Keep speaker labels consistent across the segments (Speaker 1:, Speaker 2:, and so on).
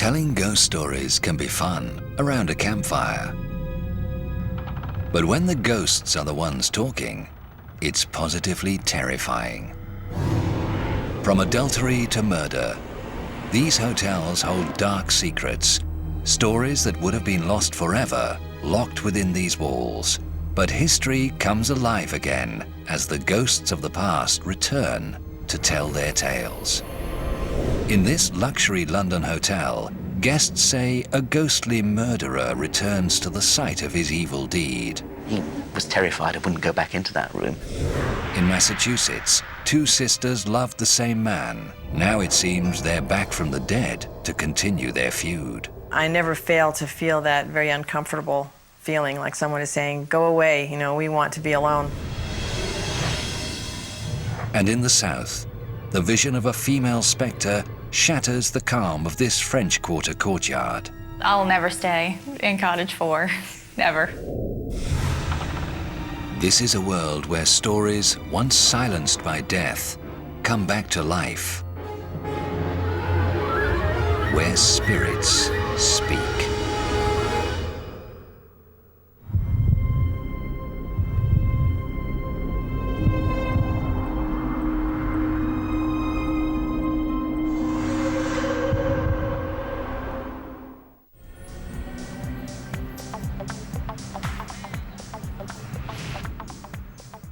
Speaker 1: Telling ghost stories can be fun around a campfire. But when the ghosts are the ones talking, it's positively terrifying. From adultery to murder, these hotels hold dark secrets, stories that would have been lost forever, locked within these walls. But history comes alive again as the ghosts of the past return to tell their tales. In this luxury London hotel, guests say a ghostly murderer returns to the site of his evil deed.
Speaker 2: He was terrified I wouldn't go back into that room.
Speaker 1: In Massachusetts, two sisters loved the same man. Now it seems they're back from the dead to continue their feud.
Speaker 3: I never fail to feel that very uncomfortable feeling, like someone is saying, go away, we want to be alone.
Speaker 1: And in the South, the vision of a female spectre shatters the calm of this French Quarter courtyard.
Speaker 4: I'll never stay in Cottage 4, never.
Speaker 1: This is a world where stories, once silenced by death, come back to life. Where spirits speak.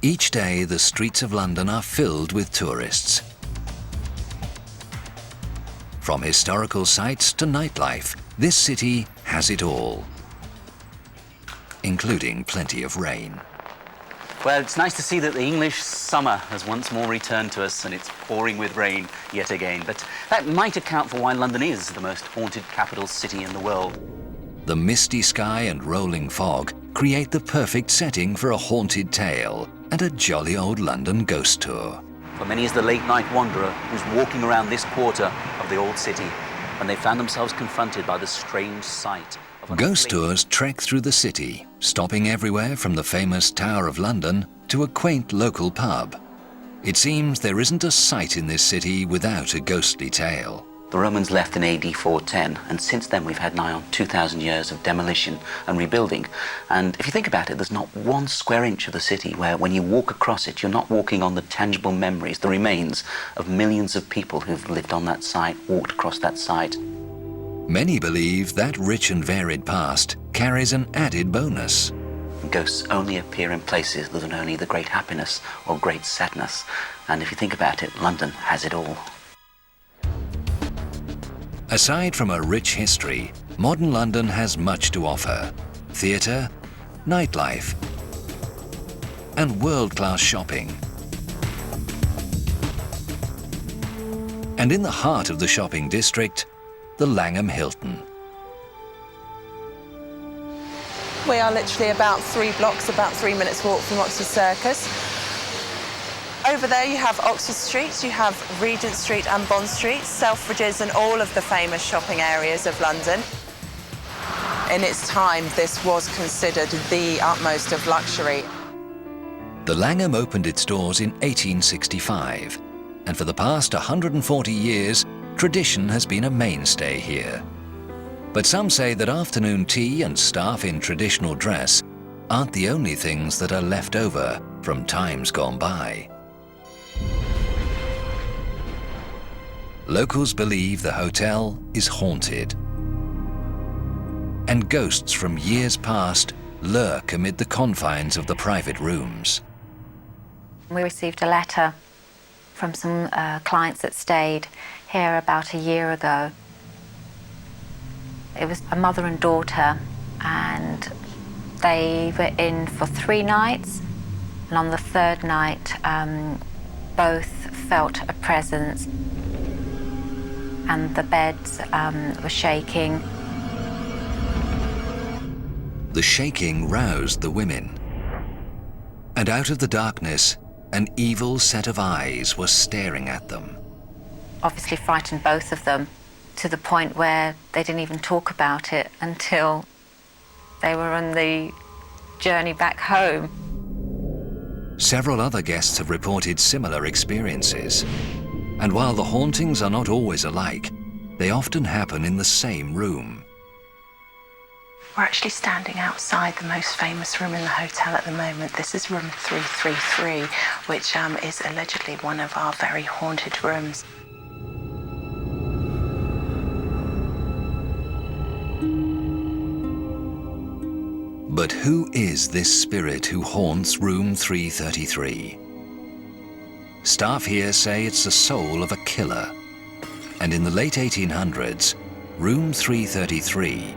Speaker 1: Each day, the streets of London are filled with tourists. From historical sites to nightlife, this city has it all, including plenty of rain.
Speaker 2: Well, it's nice to see that the English summer has once more returned to us and it's pouring with rain yet again. But that might account for why London is the most haunted capital city in the world.
Speaker 1: The misty sky and rolling fog create the perfect setting for a haunted tale and a jolly old London ghost tour.
Speaker 2: For many is the late-night wanderer who's walking around this quarter of the old city when they found themselves confronted by the strange sight of an
Speaker 1: Ghost tours trek through the city, stopping everywhere from the famous Tower of London to a quaint local pub. It seems there isn't a site in this city without a ghostly tale.
Speaker 2: The Romans left in AD 410, and since then we've had nigh on 2,000 years of demolition and rebuilding. And if you think about it, there's not one square inch of the city where when you walk across it, you're not walking on the tangible memories, the remains of millions of people who've lived on that site, walked across that site.
Speaker 1: Many believe that rich and varied past carries an added bonus.
Speaker 2: Ghosts only appear in places that are only the great happiness or great sadness. And if you think about it, London has it all.
Speaker 1: Aside from a rich history, modern London has much to offer. Theatre, nightlife, and world-class shopping. And in the heart of the shopping district, the Langham Hilton.
Speaker 5: We are literally about 3 blocks, about 3 minutes walk from Oxford Circus. Over there you have Oxford Street, you have Regent Street and Bond Street, Selfridges and all of the famous shopping areas of London. In its time, this was considered the utmost of luxury.
Speaker 1: The Langham opened its doors in 1865, and for the past 140 years, tradition has been a mainstay here. But some say that afternoon tea and staff in traditional dress aren't the only things that are left over from times gone by. Locals believe the hotel is haunted, and ghosts from years past lurk amid the confines of the private rooms.
Speaker 6: We received a letter from some clients that stayed here about a year ago. It was a mother and daughter, and they were in for 3 nights, and on the 3rd night both felt a presence, and the beds were shaking.
Speaker 1: The shaking roused the women, and out of the darkness, an evil set of eyes was staring at them.
Speaker 6: Obviously frightened both of them to the point where they didn't even talk about it until they were on the journey back home.
Speaker 1: Several other guests have reported similar experiences. And while the hauntings are not always alike, they often happen in the same room.
Speaker 5: We're actually standing outside the most famous room in the hotel at the moment. This is room 333, which is allegedly one of our very haunted rooms.
Speaker 1: But who is this spirit who haunts room 333? Staff here say it's the soul of a killer. And in the late 1800s, room 333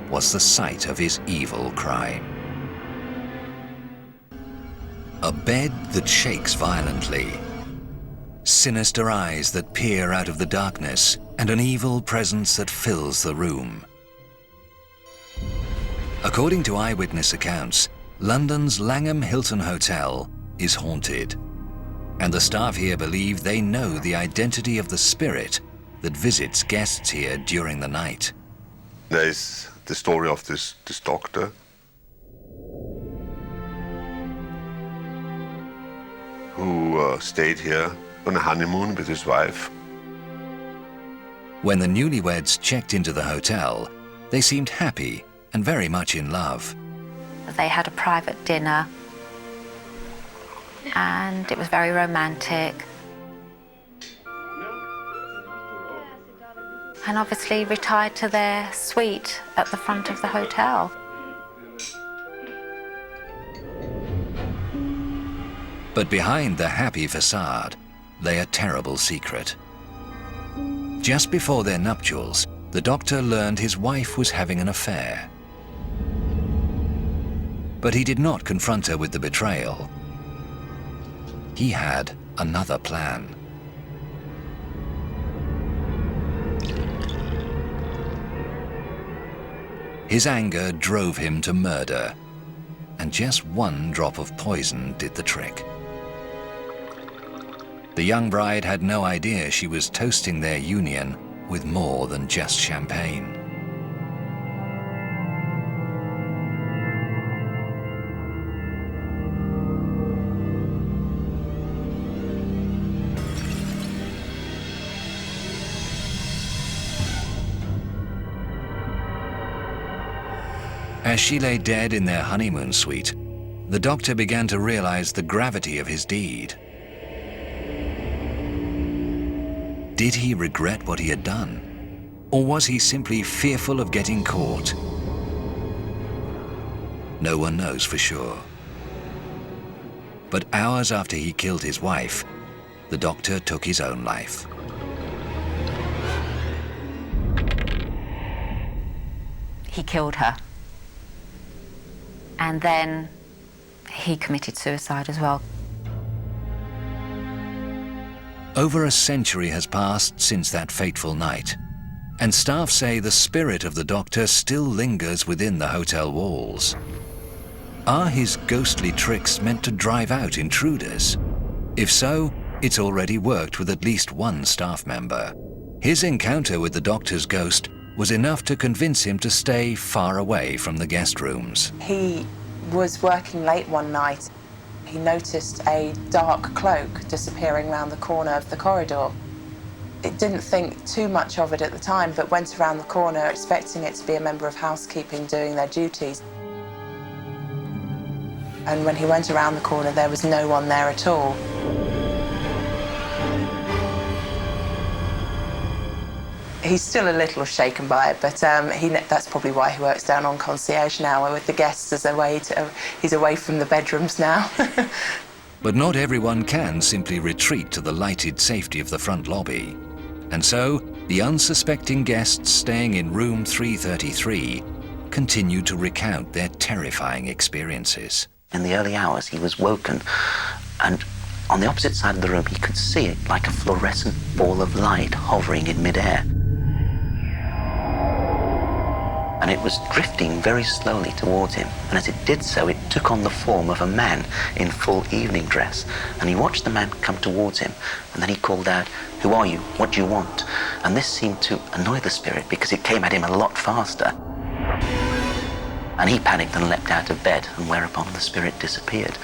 Speaker 1: was the site of his evil crime. A bed that shakes violently, sinister eyes that peer out of the darkness, and an evil presence that fills the room. According to eyewitness accounts, London's Langham Hilton Hotel is haunted, and the staff here believe they know the identity of the spirit that visits guests here during the night.
Speaker 7: There is the story of this doctor who stayed here on a honeymoon with his wife.
Speaker 1: When the newlyweds checked into the hotel, they seemed happy and very much in love.
Speaker 6: They had a private dinner and it was very romantic. And obviously retired to their suite at the front of the hotel.
Speaker 1: But behind the happy facade lay a terrible secret. Just before their nuptials, the doctor learned his wife was having an affair. But he did not confront her with the betrayal. He had another plan. His anger drove him to murder, and just one drop of poison did the trick. The young bride had no idea she was toasting their union with more than just champagne. As she lay dead in their honeymoon suite, the doctor began to realize the gravity of his deed. Did he regret what he had done? Or was he simply fearful of getting caught? No one knows for sure. But hours after he killed his wife, the doctor took his own life.
Speaker 6: He killed her. And then he committed suicide as well.
Speaker 1: Over a century has passed since that fateful night, and staff say the spirit of the doctor still lingers within the hotel walls. Are his ghostly tricks meant to drive out intruders? If so, it's already worked with at least one staff member. His encounter with the doctor's ghost was enough to convince him to stay far away from the guest rooms.
Speaker 5: He was working late one night. He noticed a dark cloak disappearing around the corner of the corridor. It didn't think too much of it at the time, but went around the corner expecting it to be a member of housekeeping doing their duties. And when he went around the corner, there was no one there at all. He's still a little shaken by it, but that's probably why he works down on concierge now with the guests as a way to, he's away from the bedrooms now.
Speaker 1: But not everyone can simply retreat to the lighted safety of the front lobby. And so, the unsuspecting guests staying in room 333 continue to recount their terrifying experiences.
Speaker 2: In the early hours, he was woken, and on the opposite side of the room, he could see it like a fluorescent ball of light hovering in midair. And it was drifting very slowly towards him. And as it did so, it took on the form of a man in full evening dress. And he watched the man come towards him. And then he called out, "Who are you? What do you want?" And this seemed to annoy the spirit because it came at him a lot faster. And he panicked and leapt out of bed, and whereupon the spirit disappeared.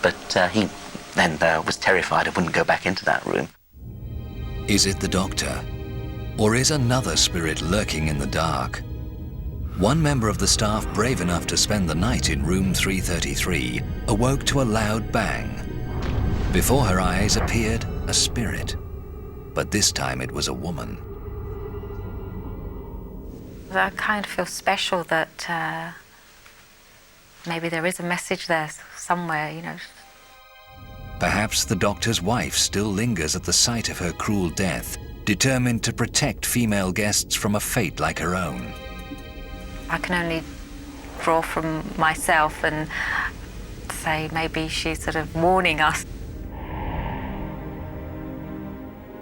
Speaker 2: But he then was terrified and wouldn't go back into that room.
Speaker 1: Is it the doctor? Or is another spirit lurking in the dark? One member of the staff brave enough to spend the night in room 333 awoke to a loud bang. Before her eyes appeared a spirit, but this time it was a woman.
Speaker 6: I kind of feel special that maybe there is a message there somewhere, you know.
Speaker 1: Perhaps the doctor's wife still lingers at the site of her cruel death, determined to protect female guests from a fate like her own.
Speaker 6: I can only draw from myself and say maybe she's sort of warning us.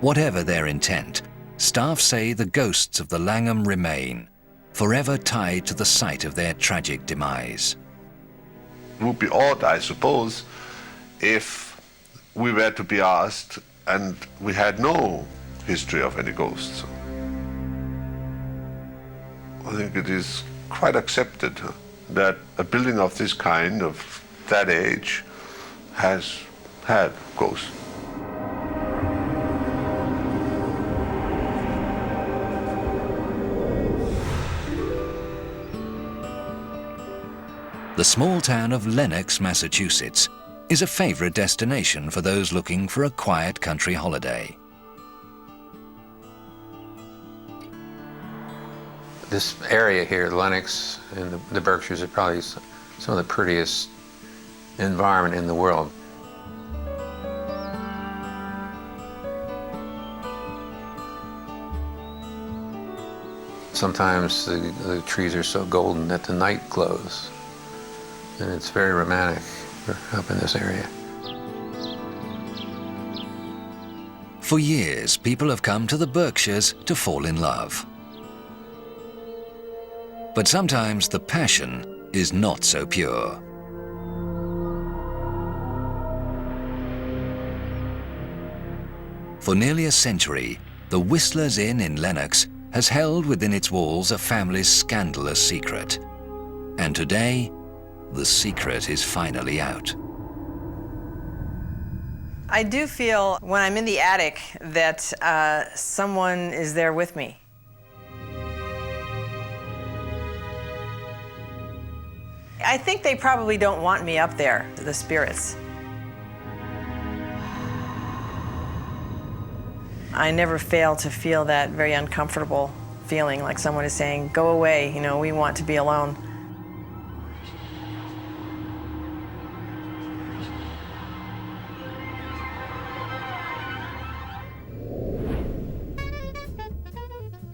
Speaker 1: Whatever their intent, staff say the ghosts of the Langham remain, forever tied to the site of their tragic demise.
Speaker 7: It would be odd, I suppose, if we were to be asked and we had no history of any ghosts. I think it is quite accepted that a building of this kind, of that age, has had ghosts.
Speaker 1: The small town of Lenox, Massachusetts, is a favorite destination for those looking for a quiet country holiday.
Speaker 8: This area here, Lenox and the Berkshires, are probably some of the prettiest environment in the world. Sometimes the trees are so golden that the night glows, and it's very romantic up in this area.
Speaker 1: For years, people have come to the Berkshires to fall in love. But sometimes the passion is not so pure. For nearly a century, the Whistler's Inn in Lenox has held within its walls a family's scandalous secret. And today, the secret is finally out.
Speaker 3: I do feel when I'm in the attic that someone is there with me. I think they probably don't want me up there, the spirits. I never fail to feel that very uncomfortable feeling, like someone is saying, go away, you know, we want to be alone.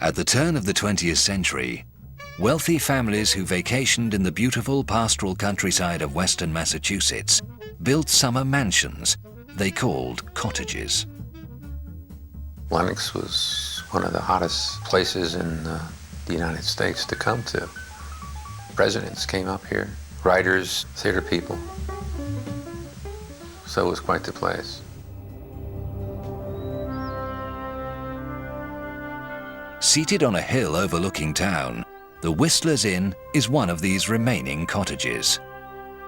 Speaker 1: At the turn of the 20th century, wealthy families who vacationed in the beautiful pastoral countryside of western Massachusetts built summer mansions they called cottages.
Speaker 8: Lenox was one of the hottest places in the United States to come to. Presidents came up here, writers, theater people. So it was quite the place.
Speaker 1: Seated on a hill overlooking town, the Whistler's Inn is one of these remaining cottages.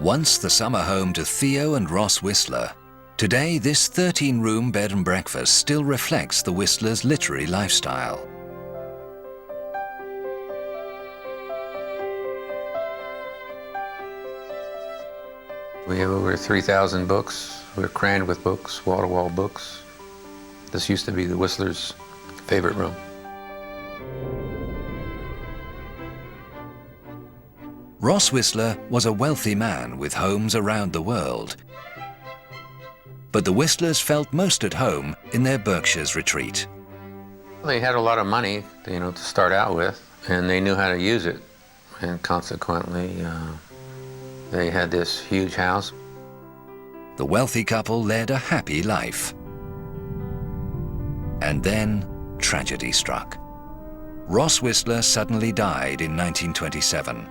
Speaker 1: Once the summer home to Theo and Ross Whistler, today this 13-room bed and breakfast still reflects the Whistlers' literary lifestyle.
Speaker 8: We have over 3,000 books. We're crammed with books, wall-to-wall books. This used to be the Whistlers' favorite room.
Speaker 1: Ross Whistler was a wealthy man with homes around the world. But the Whistlers felt most at home in their Berkshires retreat.
Speaker 8: They had a lot of money, to start out with, and they knew how to use it. And consequently, they had this huge house.
Speaker 1: The wealthy couple led a happy life. And then tragedy struck. Ross Whistler suddenly died in 1927.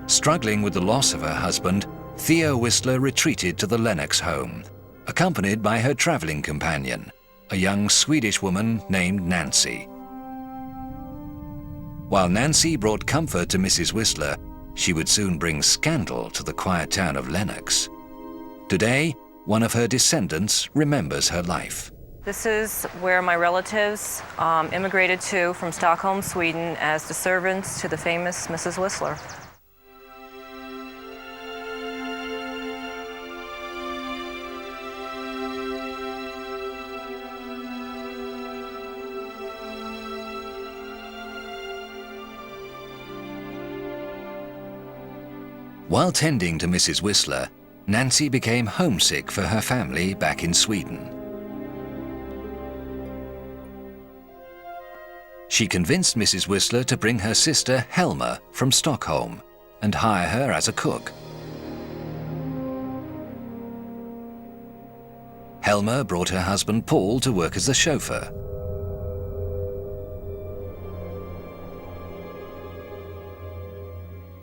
Speaker 1: Struggling with the loss of her husband, Theo Whistler retreated to the Lenox home, accompanied by her traveling companion, a young Swedish woman named Nancy. While Nancy brought comfort to Mrs. Whistler, she would soon bring scandal to the quiet town of Lenox. Today, one of her descendants remembers her life.
Speaker 3: This is where my relatives immigrated to from Stockholm, Sweden, as the servants to the famous Mrs. Whistler.
Speaker 1: While tending to Mrs. Whistler, Nancy became homesick for her family back in Sweden. She convinced Mrs. Whistler to bring her sister Helma from Stockholm and hire her as a cook. Helma brought her husband Paul to work as the chauffeur.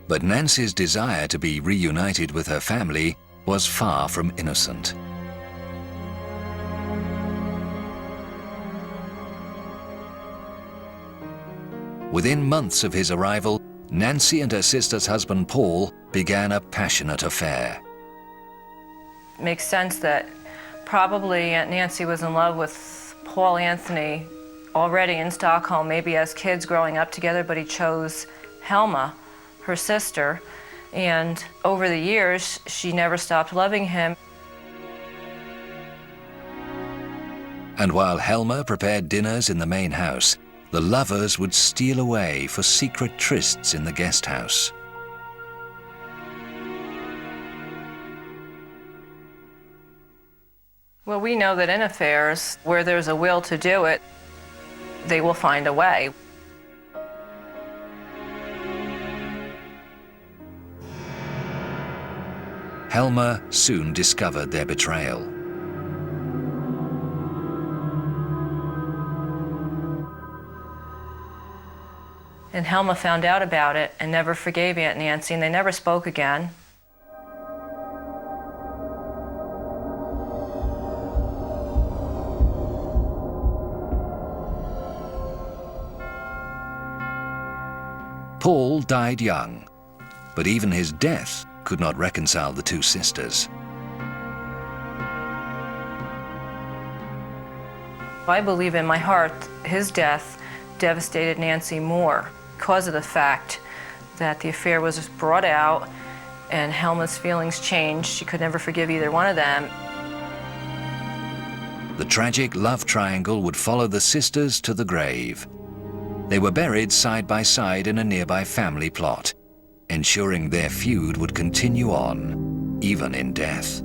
Speaker 1: But Nancy's desire to be reunited with her family was far from innocent. Within months of his arrival, Nancy and her sister's husband Paul began a passionate affair.
Speaker 3: It makes sense that probably Aunt Nancy was in love with Paul Anthony already in Stockholm, maybe as kids growing up together, but he chose Helma, her sister, and over the years, she never stopped loving him.
Speaker 1: And while Helma prepared dinners in the main house, the lovers would steal away for secret trysts in the guest house.
Speaker 3: Well, we know that in affairs, where there's a will to do it, they will find a way.
Speaker 1: Helma soon discovered their betrayal.
Speaker 3: And Helma found out about it and never forgave Aunt Nancy, and they never spoke again.
Speaker 1: Paul died young, but even his death could not reconcile the two sisters.
Speaker 3: I believe in my heart his death devastated Nancy more because of the fact that the affair was brought out and Helma's feelings changed. She could never forgive either one of them.
Speaker 1: The tragic love triangle would follow the sisters to the grave. They were buried side by side in a nearby family plot, ensuring their feud would continue on, even in death.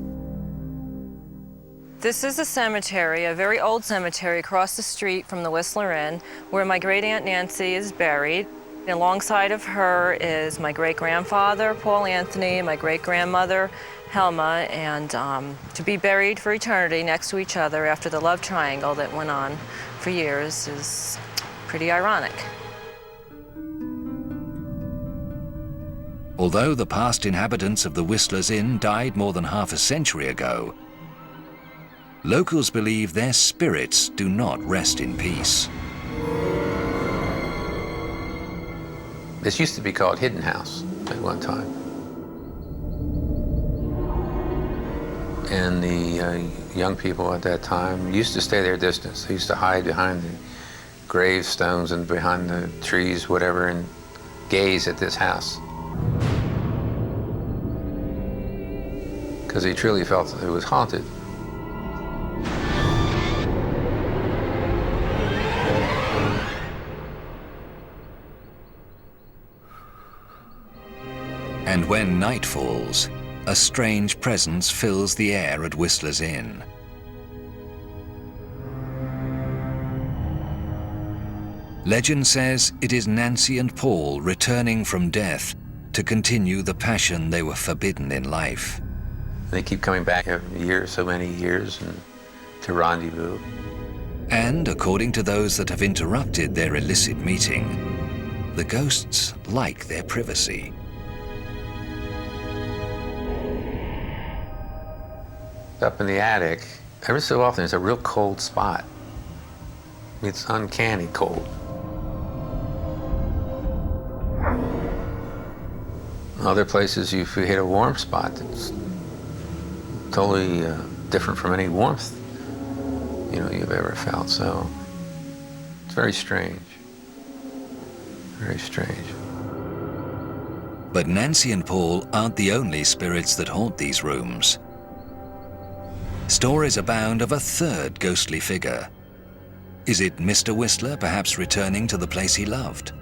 Speaker 3: This is a cemetery, a very old cemetery across the street from the Whistler Inn, where my great-aunt Nancy is buried. Alongside of her is my great-grandfather, Paul Anthony, and my great-grandmother, Helma, and to be buried for eternity next to each other after the love triangle that went on for years is pretty ironic.
Speaker 1: Although the past inhabitants of the Whistler's Inn died more than half a century ago, locals believe their spirits do not rest in peace.
Speaker 8: This used to be called Hidden House at one time. And the young people at that time used to stay their distance. They used to hide behind the gravestones and behind the trees, whatever, and gaze at this house. Because they truly felt that it was haunted.
Speaker 1: And when night falls, a strange presence fills the air at Whistler's Inn. Legend says it is Nancy and Paul returning from death to continue the passion they were forbidden in life.
Speaker 8: They keep coming back every year, so many years, and to rendezvous.
Speaker 1: And according to those that have interrupted their illicit meeting, the ghosts like their privacy.
Speaker 8: Up in the attic, every so often there's a real cold spot. It's uncanny cold. Other places you hit a warm spot that's totally different from any warmth you've ever felt. So it's very strange. Very strange.
Speaker 1: But Nancy and Paul aren't the only spirits that haunt these rooms. Stories abound of a third ghostly figure. Is it Mr. Whistler perhaps returning to the place he loved?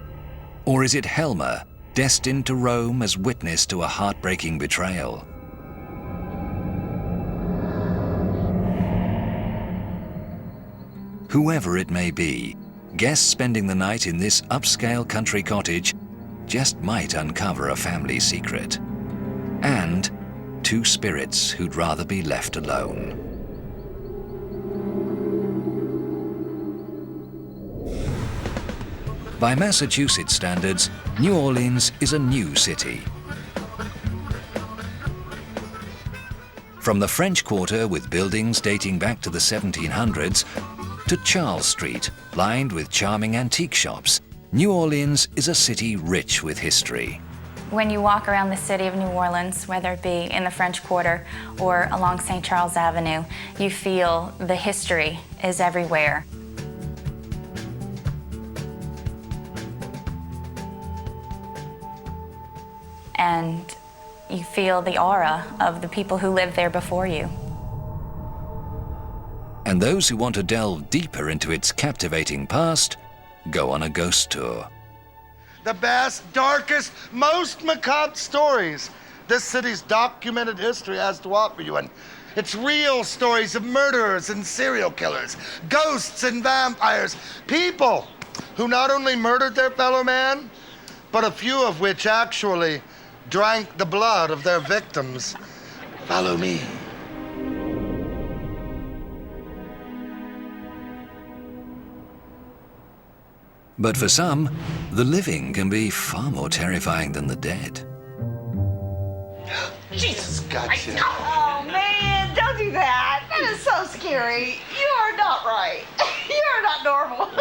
Speaker 1: Or is it Helmer, destined to roam as witness to a heartbreaking betrayal? Whoever it may be, guests spending the night in this upscale country cottage just might uncover a family secret. And two spirits who'd rather be left alone. By Massachusetts standards, New Orleans is a new city. From the French Quarter with buildings dating back to the 1700s, to Charles Street, lined with charming antique shops, New Orleans is a city rich with history.
Speaker 4: When you walk around the city of New Orleans, whether it be in the French Quarter or along St. Charles Avenue, you feel the history is everywhere. And you feel the aura of the people who lived there before you.
Speaker 1: And those who want to delve deeper into its captivating past go on a ghost tour.
Speaker 9: The best, darkest, most macabre stories this city's documented history has to offer you. And it's real stories of murderers and serial killers, ghosts and vampires, people who not only murdered their fellow man, but a few of which actually drank the blood of their victims. Follow me.
Speaker 1: But for some, the living can be far more terrifying than the dead.
Speaker 9: Jesus, gotcha.
Speaker 10: Oh, man, don't do that. That is so scary. You are not right. You are not normal.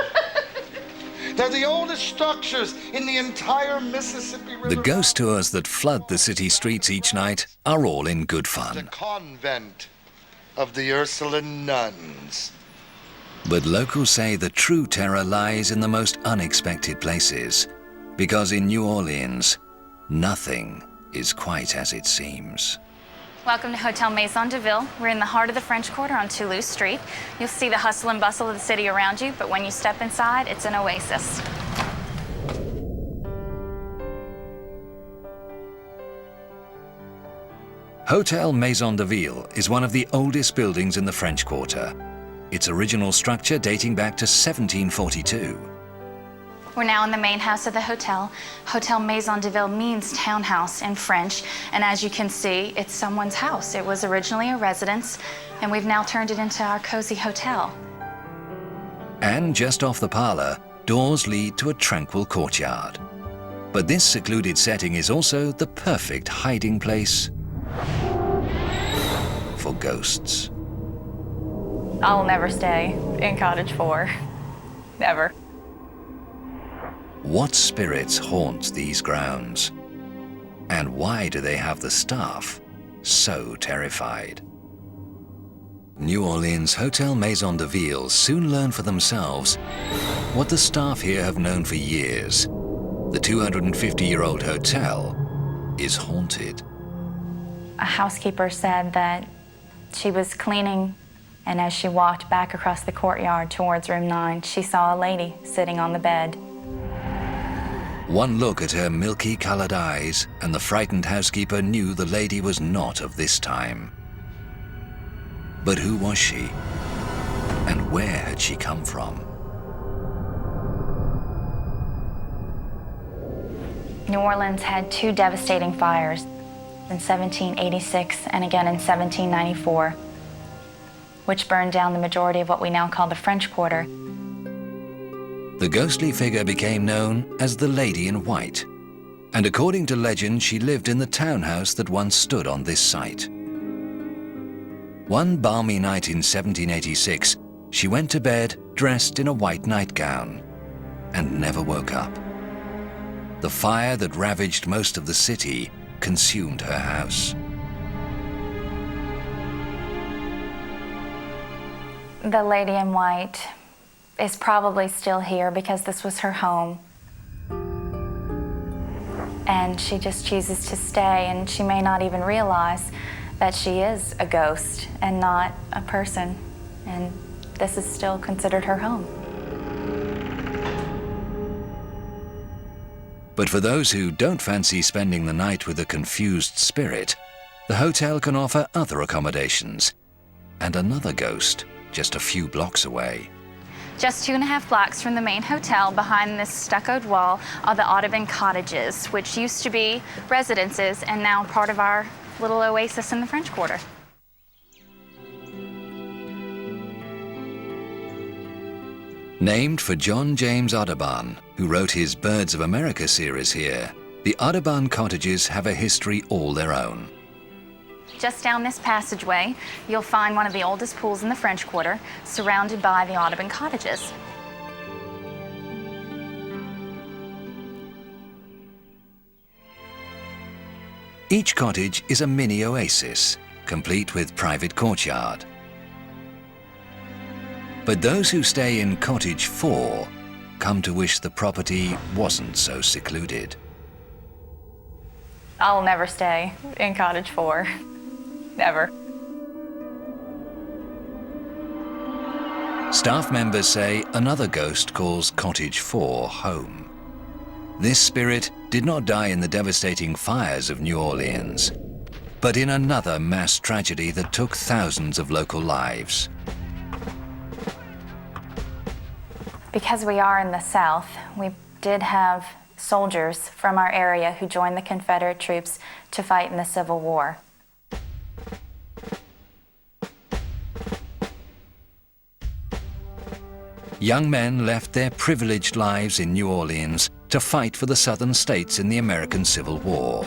Speaker 9: They're the oldest structures in the entire Mississippi River.
Speaker 1: The ghost tours that flood the city streets each night are all in good
Speaker 9: The
Speaker 1: fun.
Speaker 9: convent of the Ursuline nuns.
Speaker 1: But locals say the true terror lies in the most unexpected places, because in New Orleans, nothing is quite as it seems.
Speaker 4: Welcome to Hotel Maison de Ville. We're in the heart of the French Quarter on Toulouse Street. You'll see the hustle and bustle of the city around you, but when you step inside, it's an oasis.
Speaker 1: Hotel Maison de Ville is one of the oldest buildings in the French Quarter. Its original structure dating back to 1742.
Speaker 4: We're now in the main house of the hotel. Hotel Maison de Ville means townhouse in French, and as you can see, it's someone's house. It was originally a residence, and we've now turned it into our cozy hotel.
Speaker 1: And just off the parlor, doors lead to a tranquil courtyard. But this secluded setting is also the perfect hiding place for ghosts.
Speaker 4: I'll never stay in Cottage 4. Never.
Speaker 1: What spirits haunt these grounds? And why do they have the staff so terrified? New Orleans Hotel Maison de Ville soon learn for themselves what the staff here have known for years. The 250-year-old hotel is haunted.
Speaker 4: A housekeeper said that she was cleaning, and as she walked back across the courtyard towards room 9, she saw a lady sitting on the bed.
Speaker 1: One look at her milky-colored eyes, and the frightened housekeeper knew the lady was not of this time. But who was she? And where had she come from?
Speaker 4: New Orleans had 2 devastating fires in 1786 and again in 1794, which burned down the majority of what we now call the French Quarter.
Speaker 1: The ghostly figure became known as the Lady in White, and according to legend, she lived in the townhouse that once stood on this site. One balmy night in 1786, she went to bed dressed in a white nightgown and never woke up. The fire that ravaged most of the city consumed her house.
Speaker 4: The lady in white is probably still here because this was her home. And she just chooses to stay, and she may not even realize that she is a ghost and not a person. And this is still considered her home.
Speaker 1: But for those who don't fancy spending the night with a confused spirit, the hotel can offer other accommodations and another ghost just a few blocks away.
Speaker 4: Just 2.5 blocks from the main hotel, behind this stuccoed wall, are the Audubon Cottages, which used to be residences and now part of our little oasis in the French Quarter.
Speaker 1: Named for John James Audubon, who wrote his Birds of America series here, the Audubon Cottages have a history all their own.
Speaker 4: Just down this passageway, you'll find one of the oldest pools in the French Quarter, surrounded by the Audubon Cottages.
Speaker 1: Each cottage is a mini oasis, complete with private courtyard. But those who stay in Cottage 4 come to wish the property wasn't so secluded.
Speaker 4: I'll never stay in Cottage 4. Never.
Speaker 1: Staff members say another ghost calls Cottage 4 home. This spirit did not die in the devastating fires of New Orleans, but in another mass tragedy that took thousands of local lives.
Speaker 4: Because we are in the South, we did have soldiers from our area who joined the Confederate troops to fight in the Civil War.
Speaker 1: Young men left their privileged lives in New Orleans to fight for the southern states in the American Civil War.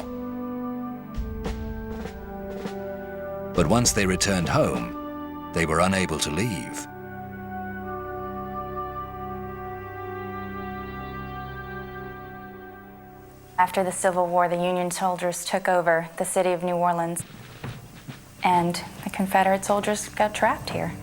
Speaker 1: But once they returned home, they were unable to leave.
Speaker 4: After the Civil War, the Union soldiers took over the city of New Orleans, and the Confederate soldiers got trapped here.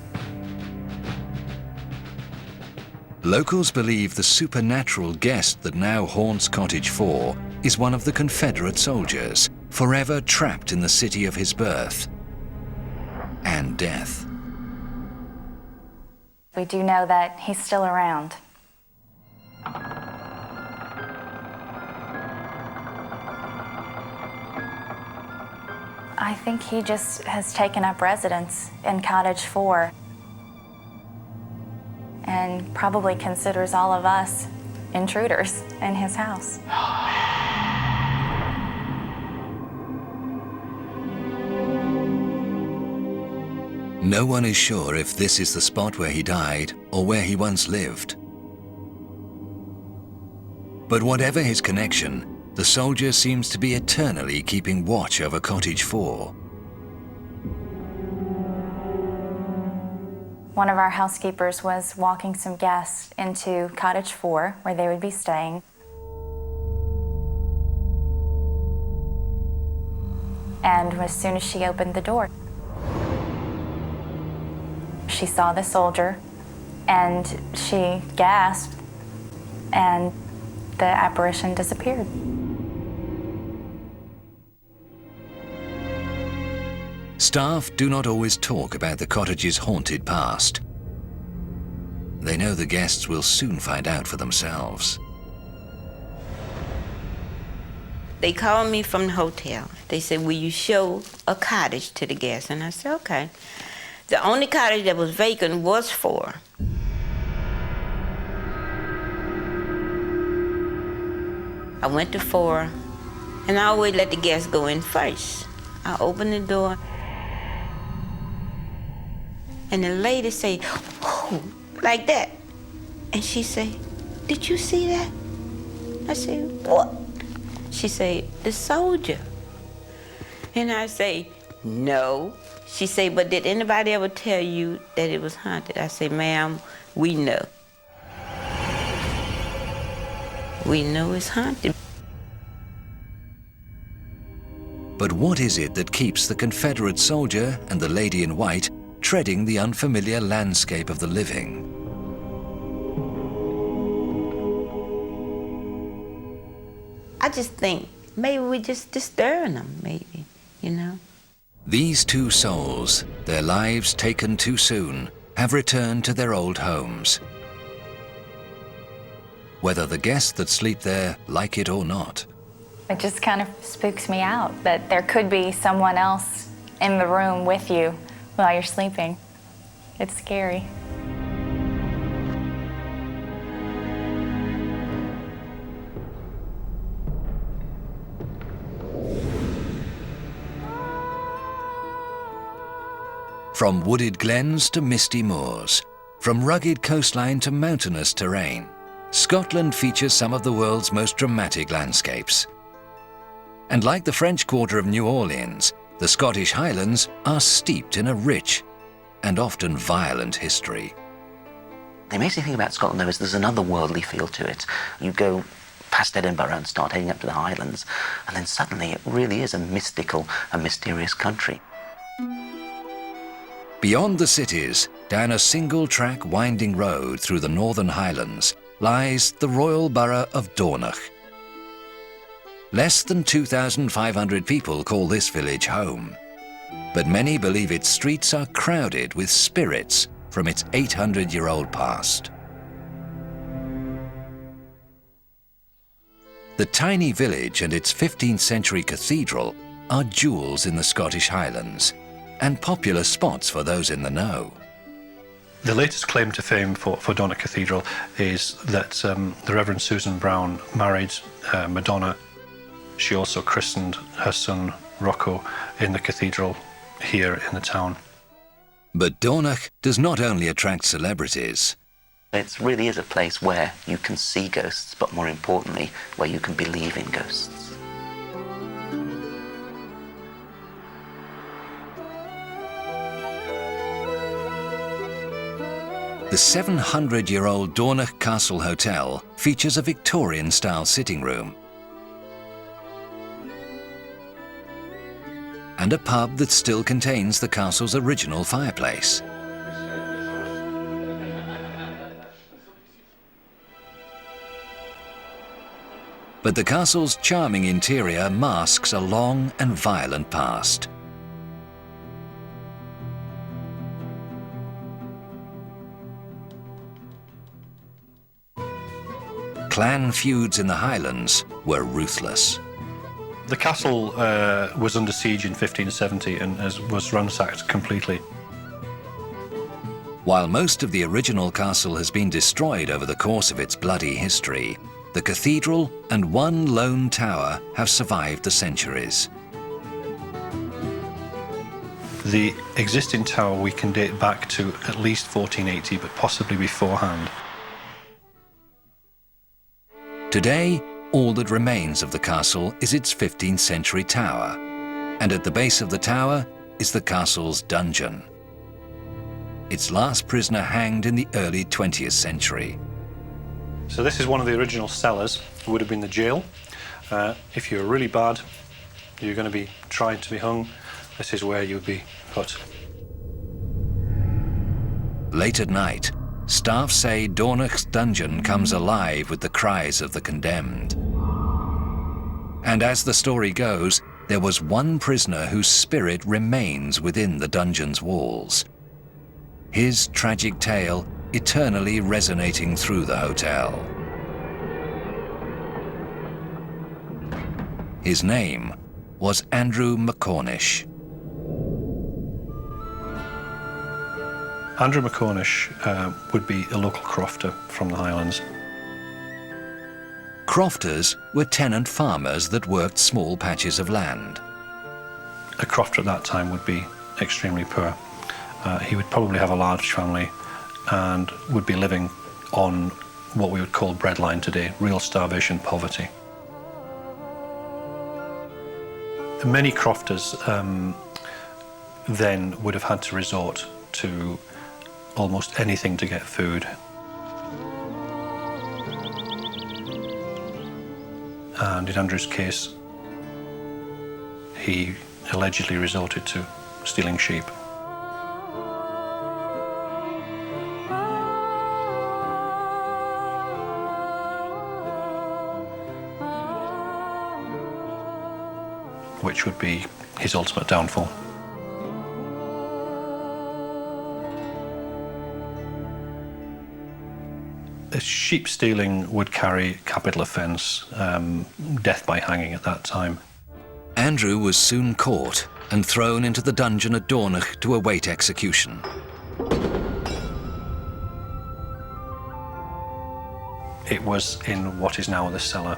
Speaker 1: Locals believe the supernatural guest that now haunts Cottage 4 is one of the Confederate soldiers, forever trapped in the city of his birth and death.
Speaker 4: We do know that he's still around. I think he just has taken up residence in Cottage 4 and probably considers all of us intruders in his house.
Speaker 1: No one is sure if this is the spot where he died or where he once lived. But whatever his connection, the soldier seems to be eternally keeping watch over Cottage 4.
Speaker 4: One of our housekeepers was walking some guests into Cottage 4, where they would be staying. And as soon as she opened the door, she saw the soldier, and she gasped, and the apparition disappeared.
Speaker 1: Staff do not always talk about the cottage's haunted past. They know the guests will soon find out for themselves.
Speaker 11: They called me from the hotel. They said, will you show a cottage to the guests? And I said, okay. The only cottage that was vacant was 4. I went to 4, and I always let the guests go in first. I opened the door, and the lady say, oh, like that. And she say, did you see that? I say, what? She say, the soldier. And I say, no. She say, but did anybody ever tell you that it was haunted? I say, ma'am, we know. We know it's haunted.
Speaker 1: But what is it that keeps the Confederate soldier and the lady in white treading the unfamiliar landscape of the living.
Speaker 11: I just think maybe we're just disturbing them, maybe, you know.
Speaker 1: These two souls, their lives taken too soon, have returned to their old homes. Whether the guests that sleep there like it or not.
Speaker 4: It just kind of spooks me out that there could be someone else in the room with you while you're sleeping. It's scary.
Speaker 1: From wooded glens to misty moors, from rugged coastline to mountainous terrain, Scotland features some of the world's most dramatic landscapes. And like the French Quarter of New Orleans, the Scottish Highlands are steeped in a rich and often violent history.
Speaker 2: The amazing thing about Scotland, though, is there's another worldly feel to it. You go past Edinburgh and start heading up to the Highlands, and then suddenly it really is a mystical and mysterious country.
Speaker 1: Beyond the cities, down a single-track winding road through the Northern Highlands, lies the royal borough of Dornoch. Less than 2,500 people call this village home, but many believe its streets are crowded with spirits from its 800-year-old past. The tiny village and its 15th century cathedral are jewels in the Scottish Highlands, and popular spots for those in the know.
Speaker 12: The latest claim to fame for Dornoch Cathedral is that the Reverend Susan Brown married Madonna. She also christened her son Rocco in the cathedral here in the town.
Speaker 1: But Dornoch does not only attract celebrities.
Speaker 2: It really is a place where you can see ghosts, but more importantly, where you can believe in ghosts.
Speaker 1: The 700-year-old Dornoch Castle Hotel features a Victorian-style sitting room and a pub that still contains the castle's original fireplace. But the castle's charming interior masks a long and violent past. Clan feuds in the Highlands were ruthless.
Speaker 12: The castle was under siege in 1570 and was ransacked completely.
Speaker 1: While most of the original castle has been destroyed over the course of its bloody history, the cathedral and one lone tower have survived the centuries.
Speaker 12: The existing tower we can date back to at least 1480, but possibly beforehand.
Speaker 1: Today, all that remains of the castle is its 15th century tower, and at the base of the tower is the castle's dungeon. Its last prisoner hanged in the early 20th century.
Speaker 12: So this is one of the original cellars. It would have been the jail. If you were really bad, you're going to be tried to be hung. This is where you would be put.
Speaker 1: Late at night, staff say Dornoch's dungeon comes alive with the cries of the condemned. And as the story goes, there was one prisoner whose spirit remains within the dungeon's walls. His tragic tale eternally resonating through the hotel. His name was Andrew McCornish.
Speaker 12: Andrew McCornish would be a local crofter from the Highlands.
Speaker 1: Crofters were tenant farmers that worked small patches of land.
Speaker 12: A crofter at that time would be extremely poor. He would probably have a large family and would be living on what we would call breadline today, real starvation poverty. Many crofters then would have had to resort to almost anything to get food. And in Andrew's case, he allegedly resorted to stealing sheep. which would be his ultimate downfall. Sheep stealing would carry capital offence, death by hanging at that time.
Speaker 1: Andrew was soon caught and thrown into the dungeon at Dornoch to await execution.
Speaker 12: It was in what is now the cellar.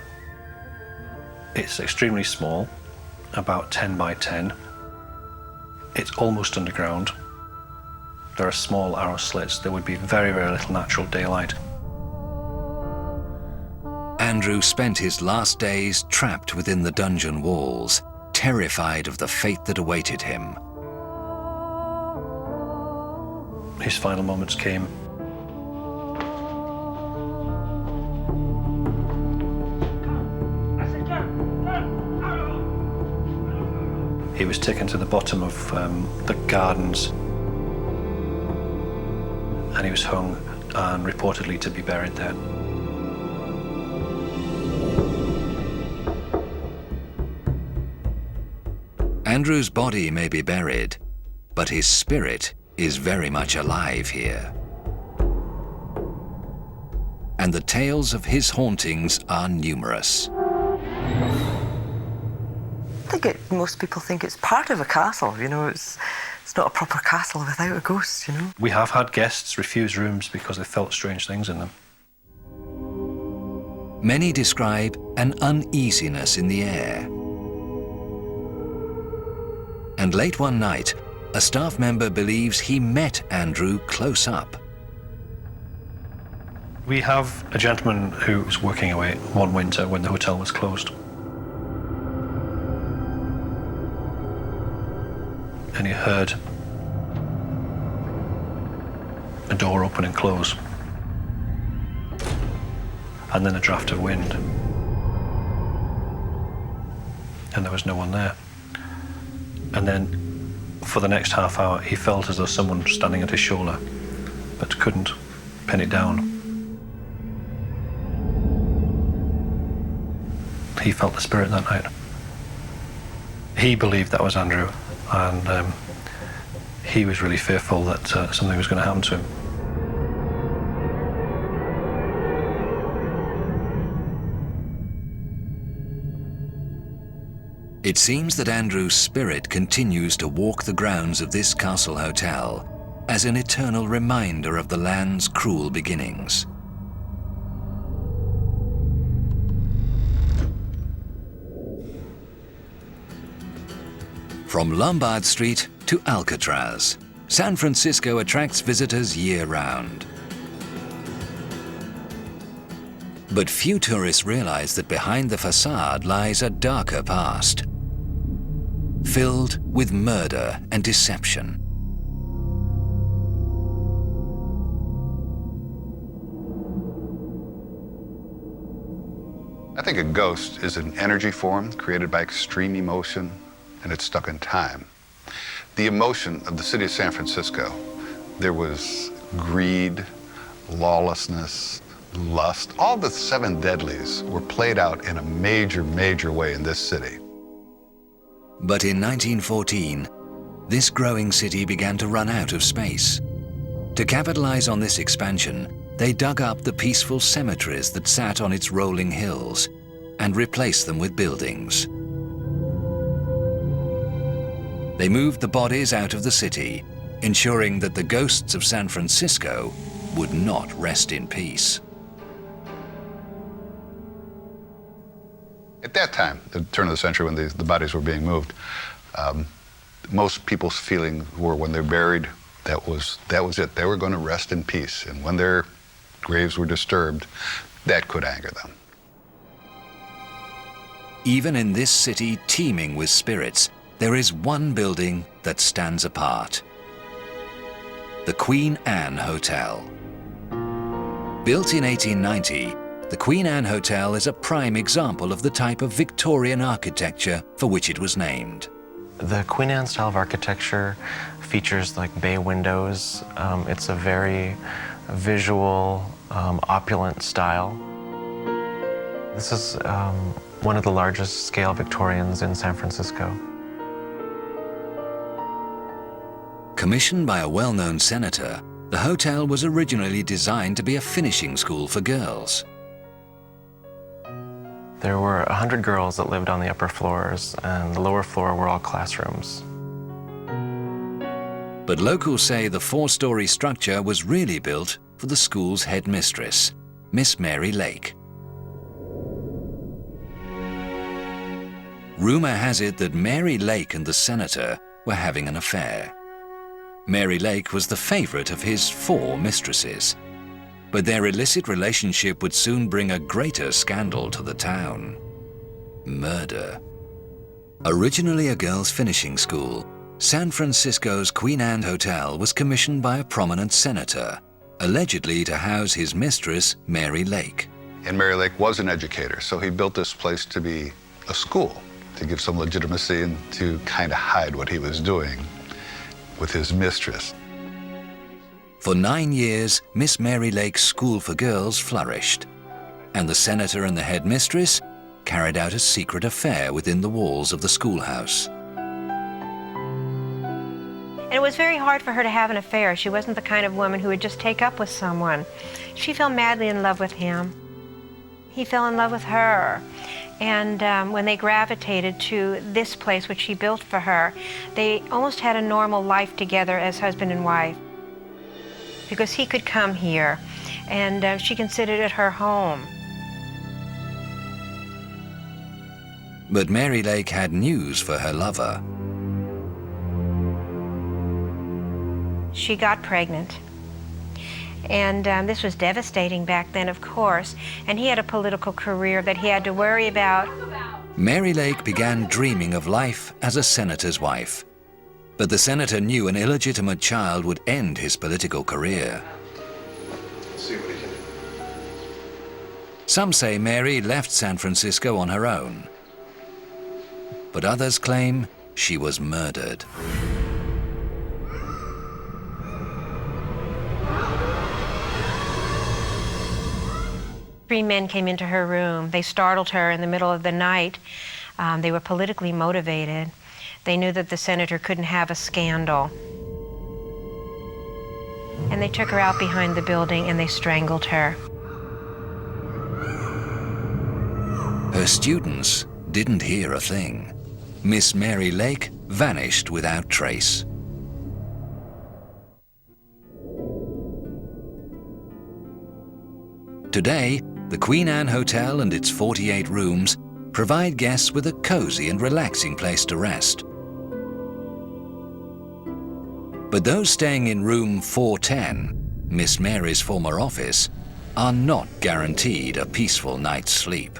Speaker 12: It's extremely small, about 10 by 10. It's almost underground. There are small arrow slits. There would be very, very little natural daylight.
Speaker 1: Andrew spent his last days trapped within the dungeon walls, terrified of the fate that awaited him.
Speaker 12: His final moments came. He was taken to the bottom of the gardens, and he was hung and reportedly to be buried there.
Speaker 1: Andrew's body may be buried, but his spirit is very much alive here. And the tales of his hauntings are numerous.
Speaker 10: I think most people think it's part of a castle, you know, it's not a proper castle without a ghost, you know.
Speaker 12: We have had guests refuse rooms because they felt strange things in them.
Speaker 1: Many describe an uneasiness in the air. And late one night, a staff member believes he met Andrew close up.
Speaker 12: We have a gentleman who was working away one winter when the hotel was closed. And he heard a door open and close, and then a draft of wind. And there was no one there. And then, for the next half hour, he felt as though someone was standing at his shoulder, but couldn't pin it down. He felt the spirit that night. He believed that was Andrew, and he was really fearful that something was going to happen to him.
Speaker 1: It seems that Andrew's spirit continues to walk the grounds of this castle hotel as an eternal reminder of the land's cruel beginnings. From Lombard Street to Alcatraz, San Francisco attracts visitors year-round. But few tourists realize that behind the facade lies a darker past, filled with murder and deception.
Speaker 13: I think a ghost is an energy form created by extreme emotion, and it's stuck in time. The emotion of the city of San Francisco, there was greed, lawlessness, lust. All the 7 deadlies were played out in a major, major way in this city.
Speaker 1: But in 1914, this growing city began to run out of space. To capitalize on this expansion, they dug up the peaceful cemeteries that sat on its rolling hills and replaced them with buildings. They moved the bodies out of the city, ensuring that the ghosts of San Francisco would not rest in peace.
Speaker 13: At that time, the turn of the century, when the bodies were being moved, most people's feelings were when they're buried, that was it. They were going to rest in peace. And when their graves were disturbed, that could anger them.
Speaker 1: Even in this city teeming with spirits, there is one building that stands apart. The Queen Anne Hotel. Built in 1890, the Queen Anne Hotel is a prime example of the type of Victorian architecture for which it was named.
Speaker 14: The Queen Anne style of architecture features like bay windows. It's a very visual, opulent style. This is one of the largest scale Victorians in San Francisco.
Speaker 1: Commissioned by a well-known senator, the hotel was originally designed to be a finishing school for girls.
Speaker 14: There were 100 girls that lived on the upper floors, and the lower floor were all classrooms.
Speaker 1: But locals say the 4-story structure was really built for the school's headmistress, Miss Mary Lake. Rumor has it that Mary Lake and the senator were having an affair. Mary Lake was the favorite of his 4 mistresses, but their illicit relationship would soon bring a greater scandal to the town: murder. Originally a girls' finishing school, San Francisco's Queen Anne Hotel was commissioned by a prominent senator, allegedly to house his mistress, Mary Lake.
Speaker 13: And Mary Lake was an educator, so he built this place to be a school, to give some legitimacy and to kind of hide what he was doing with his mistress.
Speaker 1: For 9 years, Miss Mary Lake's school for girls flourished, and the senator and the headmistress carried out a secret affair within the walls of the schoolhouse.
Speaker 15: And it was very hard for her to have an affair. She wasn't the kind of woman who would just take up with someone. She fell madly in love with him. He fell in love with her. And when they gravitated to this place, which she built for her, they almost had a normal life together as husband and wife. Because he could come here, and she considered it her home.
Speaker 1: But Mary Lake had news for her lover.
Speaker 15: She got pregnant. And this was devastating back then, of course. And he had a political career that he had to worry about.
Speaker 1: Mary Lake began dreaming of life as a senator's wife. But the senator knew an illegitimate child would end his political career.
Speaker 13: See what he can do.
Speaker 1: Some say Mary left San Francisco on her own. But others claim she was murdered.
Speaker 15: 3 men came into her room. They startled her in the middle of the night. They were politically motivated. They knew that the senator couldn't have a scandal. And they took her out behind the building and they strangled her.
Speaker 1: Her students didn't hear a thing. Miss Mary Lake vanished without trace. Today, the Queen Anne Hotel and its 48 rooms provide guests with a cozy and relaxing place to rest. But those staying in room 410, Miss Mary's former office, are not guaranteed a peaceful night's sleep.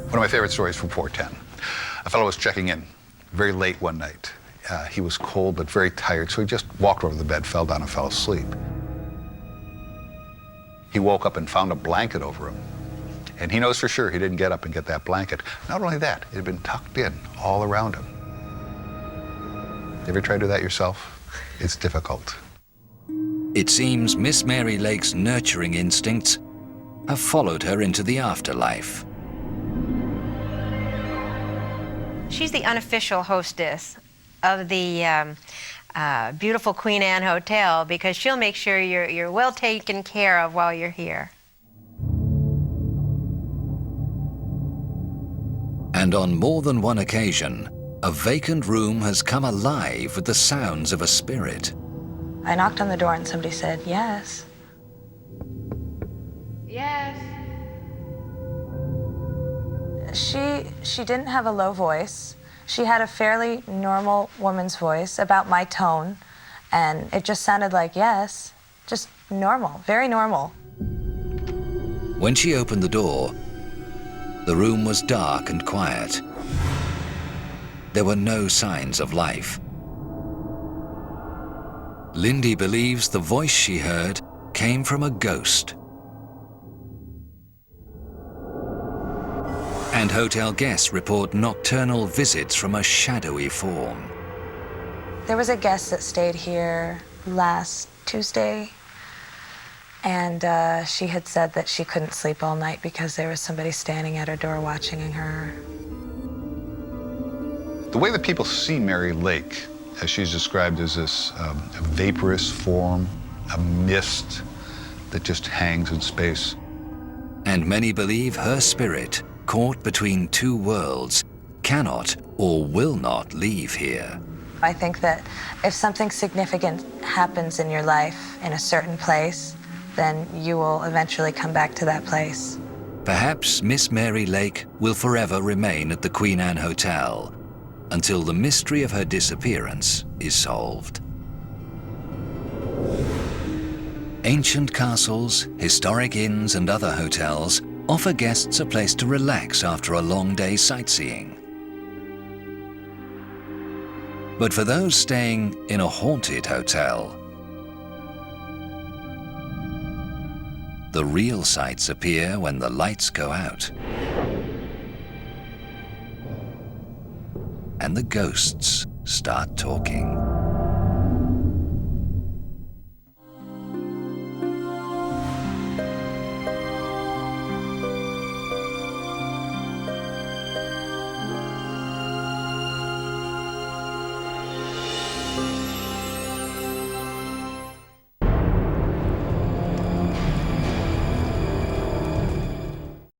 Speaker 13: One of my favorite stories from 410. A fellow was checking in very late one night. He was cold but very tired, so he just walked over the bed, fell down and fell asleep. He woke up and found a blanket over him. And he knows for sure he didn't get up and get that blanket. Not only that, it had been tucked in all around him. You ever try to do that yourself? It's difficult.
Speaker 1: It seems Miss Mary Lake's nurturing instincts have followed her into the afterlife.
Speaker 15: She's the unofficial hostess of the beautiful Queen Anne Hotel because she'll make sure you're well taken care of while you're here.
Speaker 1: And on more than one occasion, a vacant room has come alive with the sounds of a spirit.
Speaker 5: I knocked on the door and somebody said, yes.
Speaker 15: Yes.
Speaker 5: She didn't have a low voice. She had a fairly normal woman's voice, about my tone, and it just sounded like yes, just normal, very normal.
Speaker 1: When she opened the door, the room was dark and quiet. There were no signs of life. Lindy believes the voice she heard came from a ghost. And hotel guests report nocturnal visits from a shadowy form.
Speaker 5: There was a guest that stayed here last Tuesday, And she had said that she couldn't sleep all night because there was somebody standing at her door watching her.
Speaker 13: The way that people see Mary Lake, as she's described as this vaporous form, a mist that just hangs in space.
Speaker 1: And many believe her spirit, caught between two worlds, cannot or will not leave here.
Speaker 5: I think that if something significant happens in your life in a certain place, then you will eventually come back to that place.
Speaker 1: Perhaps Miss Mary Lake will forever remain at the Queen Anne Hotel until the mystery of her disappearance is solved. Ancient castles, historic inns, and other hotels offer guests a place to relax after a long day sightseeing. But for those staying in a haunted hotel, the real sights appear when the lights go out and the ghosts start talking.